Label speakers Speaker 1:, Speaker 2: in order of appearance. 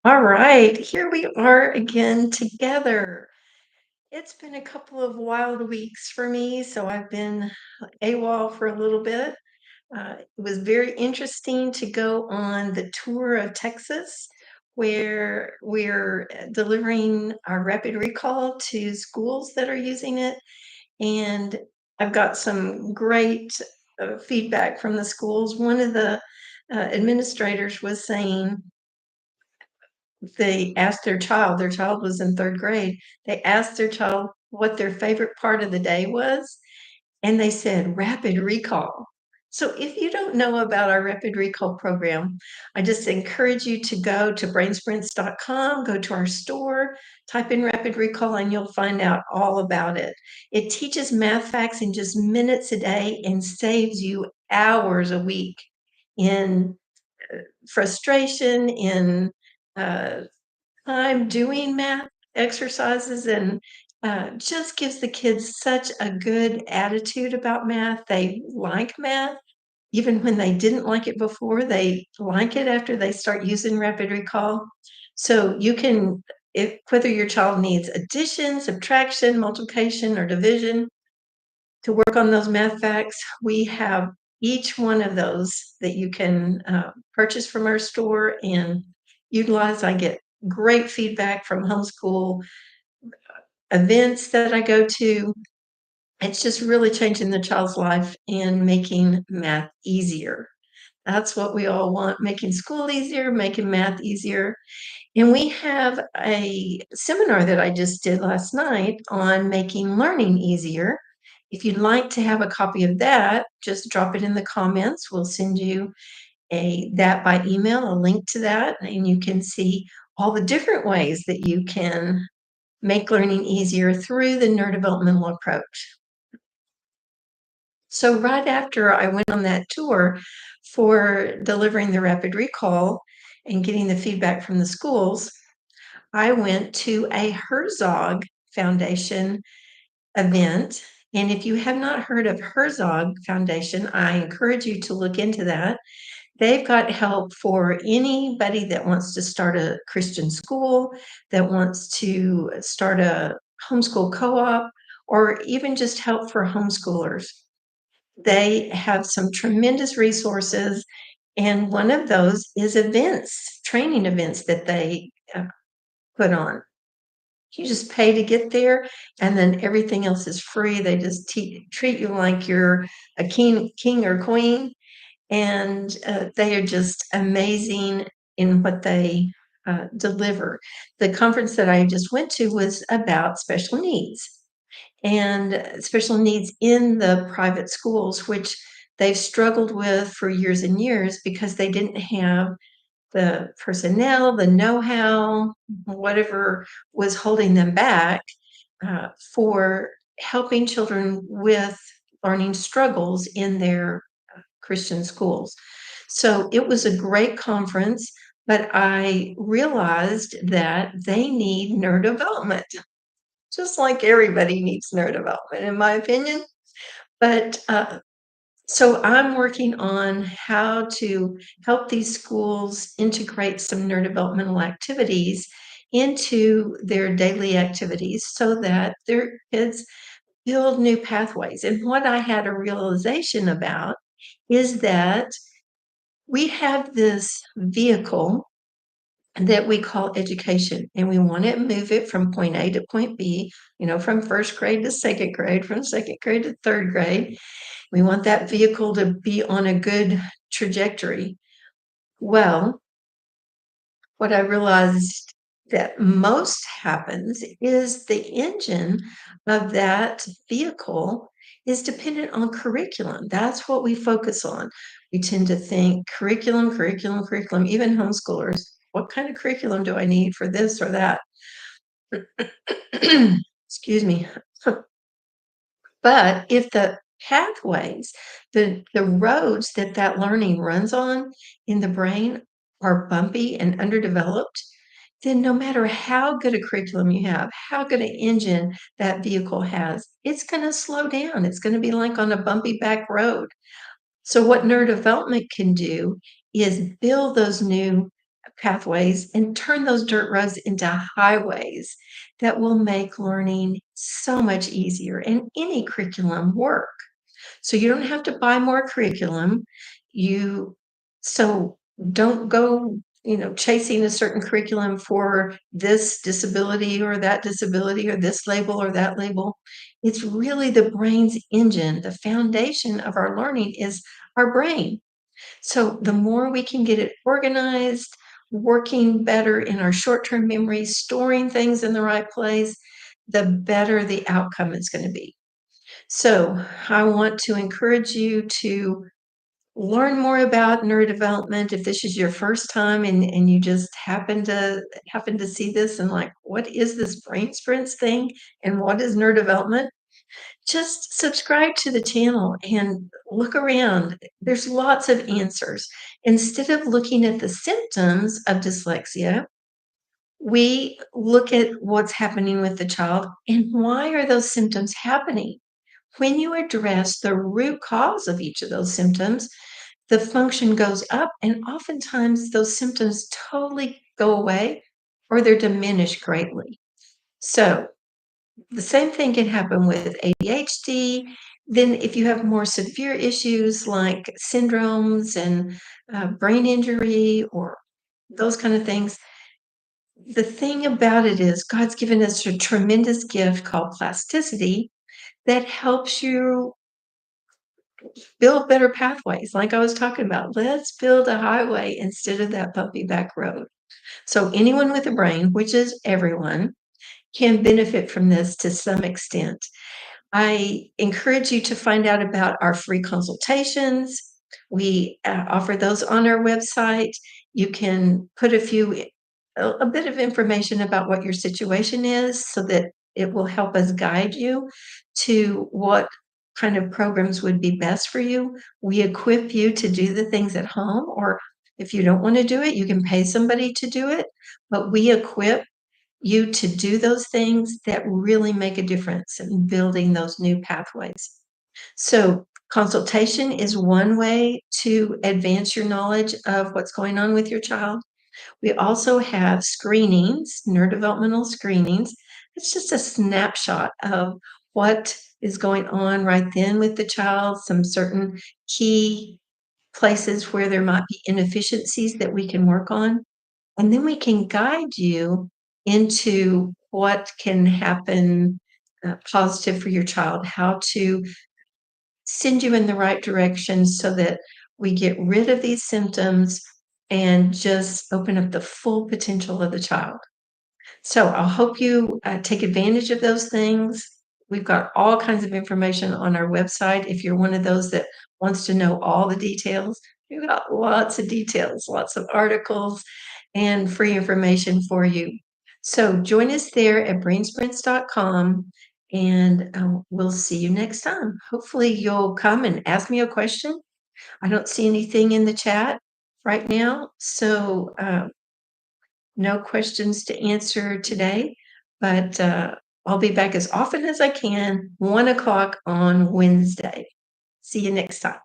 Speaker 1: All right, here we are again together. It's been a couple of wild weeks for me, so I've been AWOL for a little bit. It was very interesting to go on the tour of Texas, where we're delivering our rapid recall to schools that are using it. And I've got some great feedback from the schools. One of the administrators was saying, they asked their child was in 3rd grade, they asked their child what their favorite part of the day was, and they said, "Rapid recall." So if you don't know about our rapid recall program, I just encourage you to go to brainsprints.com, go to our store, type in rapid recall, and you'll find out all about it. It teaches math facts in just minutes a day and saves you hours a week in frustration, in uh, time doing math exercises, and just gives the kids such a good attitude about math. They like math. Even when they didn't like it before, they like it after they start using rapid recall. So you can, if whether your child needs addition, subtraction, multiplication, or division to work on those math facts, we have each one of those that you can purchase from our store and utilize. I get great feedback from homeschool events that I go to. It's just really changing the child's life and making math easier. That's what we all want, making school easier, making math easier. And we have a seminar that I just did last night on making learning easier. If you'd like to have a copy of that, just drop it in the comments. We'll send you a that by email, a link to that, and you can see all the different ways that you can make learning easier through the neurodevelopmental approach. So right after I went on that tour for delivering the rapid recall and getting the feedback from the schools, I went to a Herzog Foundation event. And if you have not heard of Herzog Foundation, I encourage you to look into that. They've got help for anybody that wants to start a Christian school, that wants to start a homeschool co-op, or even just help for homeschoolers. They have some tremendous resources, and one of those is events, training events that they put on. You just pay to get there, and then everything else is free. They just treat you like you're a king or queen, and they are just amazing in what they deliver. The conference that I just went to was about special needs, and special needs in the private schools, which they've struggled with for years and years because they didn't have the personnel, the know-how, whatever was holding them back for helping children with learning struggles in their Christian schools. So it was a great conference, but I realized that they need neurodevelopment, just like everybody needs neurodevelopment, in my opinion. But so I'm working on how to help these schools integrate some neurodevelopmental activities into their daily activities so that their kids build new pathways. And what I had a realization about is that we have this vehicle that we call education, and we want to move it from point A to point B, from 1st grade to 2nd grade, from 2nd grade to 3rd grade. We want that vehicle to be on a good trajectory. Well, what I realized that most happens is the engine of that vehicle is dependent on curriculum. That's what we focus on. We tend to think curriculum, curriculum, curriculum, even homeschoolers. What kind of curriculum do I need for this or that? Excuse me. But if the pathways, the roads that that learning runs on in the brain are bumpy and underdeveloped, then no matter how good a curriculum you have, how good an engine that vehicle has, it's gonna slow down. It's gonna be like on a bumpy back road. So what neurodevelopment can do is build those new pathways and turn those dirt roads into highways that will make learning so much easier and any curriculum work. So you don't have to buy more curriculum. You so don't go, chasing a certain curriculum for this disability or that disability or this label or that label. It's really the brain's engine. The foundation of our learning is our brain. So the more we can get it organized, working better in our short-term memory, storing things in the right place, the better the outcome is going to be. So I want to encourage you to learn more about neurodevelopment. If this is your first time and you just happen to see this and like, what is this brain sprints thing? And what is neurodevelopment? Just subscribe to the channel and look around. There's lots of answers. Instead of looking at the symptoms of dyslexia, we look at what's happening with the child and why are those symptoms happening. When you address the root cause of each of those symptoms, the function goes up, and oftentimes those symptoms totally go away or they're diminished greatly. So, the same thing can happen with ADHD. Then, if you have more severe issues like syndromes and brain injury or those kind of things, the thing about it is God's given us a tremendous gift called plasticity that helps you build better pathways, like I was talking about. Let's build a highway instead of that bumpy back road. So anyone with a brain, which is everyone, can benefit from this to some extent. I encourage you to find out about our free consultations. We offer those on our website. You can put a bit of information about what your situation is so that it will help us guide you to what kind of programs would be best for you. We equip you to do the things at home, or if you don't want to do it, you can pay somebody to do it, but we equip you to do those things that really make a difference in building those new pathways. So, consultation is one way to advance your knowledge of what's going on with your child. We also have screenings, neurodevelopmental screenings. It's just a snapshot of what is going on right then with the child, some certain key places where there might be inefficiencies that we can work on. And then we can guide you into what can happen positive for your child, how to send you in the right direction so that we get rid of these symptoms and just open up the full potential of the child. So I hope you take advantage of those things. We've got all kinds of information on our website. If you're one of those that wants to know all the details, we've got lots of details, lots of articles, and free information for you. So join us there at brainsprints.com, and we'll see you next time. Hopefully, you'll come and ask me a question. I don't see anything in the chat right now, so no questions to answer today, but I'll be back as often as I can, 1 o'clock on Wednesday. See you next time.